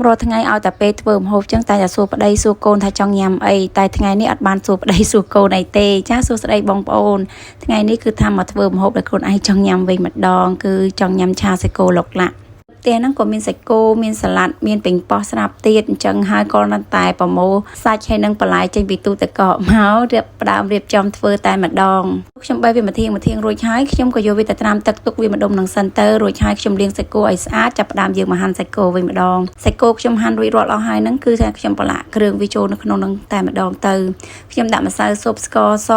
រត់ថ្ងៃឲ្យតែពេលធ្វើម្ហូបចឹងតែសួរប្តីសួរកូនថាចង់ញ៉ាំអីតែថ្ងៃនេះអត់បានសួរប្តីសួរកូនអីទេចាសួស្តីបងប្អូនថ្ងៃនេះគឺថាមកធ្វើម្ហូបដែលខ្លួនឯងចង់ញ៉ាំវិញម្ដងគឺចង់ញ៉ាំឆាសាច់គោឡុកឡាក់ផ្ទះហ្នឹងក៏មានសាច់គោមានសាឡាត់មានប៉េងប៉ោះស្រាប់ទៀតអញ្ចឹងហើយក៏នៅតែប្រមូលសាច់ហើយនឹងបន្លែចេញពីទូទឹកកកមកផ្ដើមរៀបចំធ្វើតែម្ដងខ្ញុំបីវាមកធៀងរួចហើយខ្ញុំក៏យកវាទៅត្រាំទឹកទុកវាម្ដុំនឹងសិនទៅរួចហើយខ្ញុំលាងសាច់គោឲ្យស្អាតចាប់ផ្ដើមយើងមកហាន់សាច់គោវិញម្ដងសាច់គោខ្ញុំហាន់រួចរាល់អស់ហើយហ្នឹងគឺថាខ្ញុំប្រឡាក់គ្រឿងវាចូលនៅក្នុងហ្នឹងតែម្ដងទៅខ្ញុំដាក់ម្សៅស៊ុបស្ករស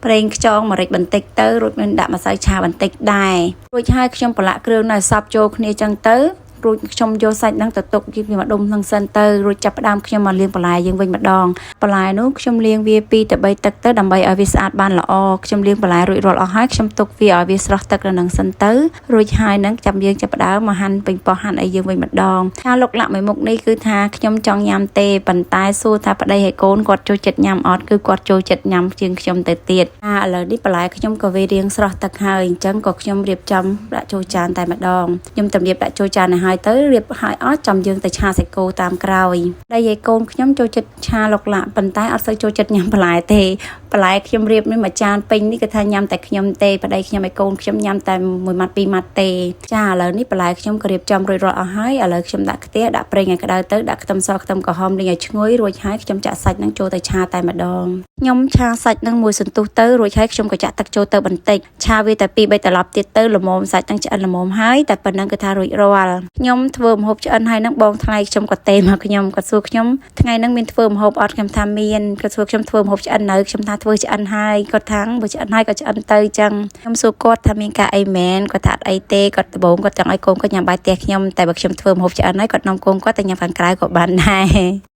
ប្រេងខ្យងម្រេចបន្តិចទៅរួចមានដាក់ម្សៅឆាបន្តិចដែររួចហើយខ្ញុំប្រឡាក់គ្រឿងនៅសពចូលគ្នាចឹងទៅរួចខ្ញុំយកសាច់ហ្នឹងទៅទុកវាមកដុំហ្នឹងសិនទៅរួចចាប់ផ្ដើមខ្ញុំមកលាងបន្លែយើងវិញម្ដងបន្លែនោះខ្ញុំលាងវា2ទៅ3ទឹកទៅដើម្បីឲ្យវាស្អាតបានល្អខ្ញុំលាងបន្លែរួចរាល់អស់ហើយខ្ញុំទុកវាឲ្យវាស្រស់ទឹកនៅហ្នឹងសិនទៅរួចហើយហ្នឹងចាប់ផ្ដើមមកហាន់ពេញប៉ោះហាន់អីយើងវិញម្ដងថាលុកលាក់មួយមុខនេះគឺថាខ្ញុំចង់ញ៉ាំទេប៉ុន្តែសួរថាប្តីឲ្យកូនគាត់ចូលចិត្តញ៉ាំអត់គឺគាត់ចូលចិត្តញ៉ាំជាងខ្ញុំទៅទៀតឥឡូវនេះបន្លែខ្ញុំក៏វារៀងស្រស់ទឹកហើយអញ្ចឹងក៏ខ្ញុំរៀបចំដាក់ចូលចានតែម្ដងខ្ញុំតម្រៀបដាក់ចូលចានហើយទៅរៀបឲ្យអស់ចាំយើងទៅឆាសាច់គោតាមក្រោយដែលយាយកូនខ្ញុំចូលចិត្តឆាឡុកឡាក់ប៉ុន្តែអត់សូវចូលចិត្តញ៉ាំបន្លែទេបន្លែខ្ញុំរៀបនេះមួយចានពេញនេះគឺថាញ៉ាំតែខ្ញុំទេប្តីខ្ញុំឲ្យកូនខ្ញុំញ៉ាំតែ1ម៉ាត់2ម៉ាត់ទេចាឥឡូវនេះបន្លែខ្ញុំក៏រៀបចំរួចរាល់អស់ហើយឥឡូវខ្ញុំដាក់ខ្ទះដាក់ប្រេងឲ្យក្តៅទៅដាក់ខ្ទឹមសខ្ទឹមក្រហមលីងឲ្យឈ្ងុយរួចហើយខ្ញុំចាក់សាច់នឹងចូលទៅឆាតែម្ដងខ្ញុំឆាសាច់នឹងមួយសន្ទុះទៅរួចហើយខ្ញុំក៏ចាក់ទឹកចូលទៅបន្តិចឆាវាតែ2 3ត្រឡប់ទៀតទៅល្មមសាច់នឹងឆ្អិនល្មមហើយតែប៉ុណ្្នឹងគឺថារួចរាល់ខ្ញុំធ្វើម្ហូបឆ្អិនហើយនឹងបងថ្លៃខ្ញុំក៏ទេមកខ្ញុំក៏សួរខ្ញុំថ្ងៃហ្នឹងមានធ្វើម្ហូបអត់ខ្ញុំថាមានក៏សួរខ្ញុំធ្វើម្ហូបឆ្អិននៅខ្ញុំថាធ្វើឆ្អិនហើយគាត់ថាបើឆ្អិនហើយក៏ឆ្អិនទៅចឹងខ្ញុំសួរគាត់ថាមានការអីមែនគាត់ថាអត់អីទេគាត់ដំបូងគាត់ចង់ឲ្យកូនគាត់ញ៉ាំបាយផ្ទះខ្ញុំតែបើខ្ញុំធ្វើម្ហូបឆ្អិនហើយគាត់នាំកូនគាត់ទៅញ៉ាំខាងក្រៅក៏បានដែរ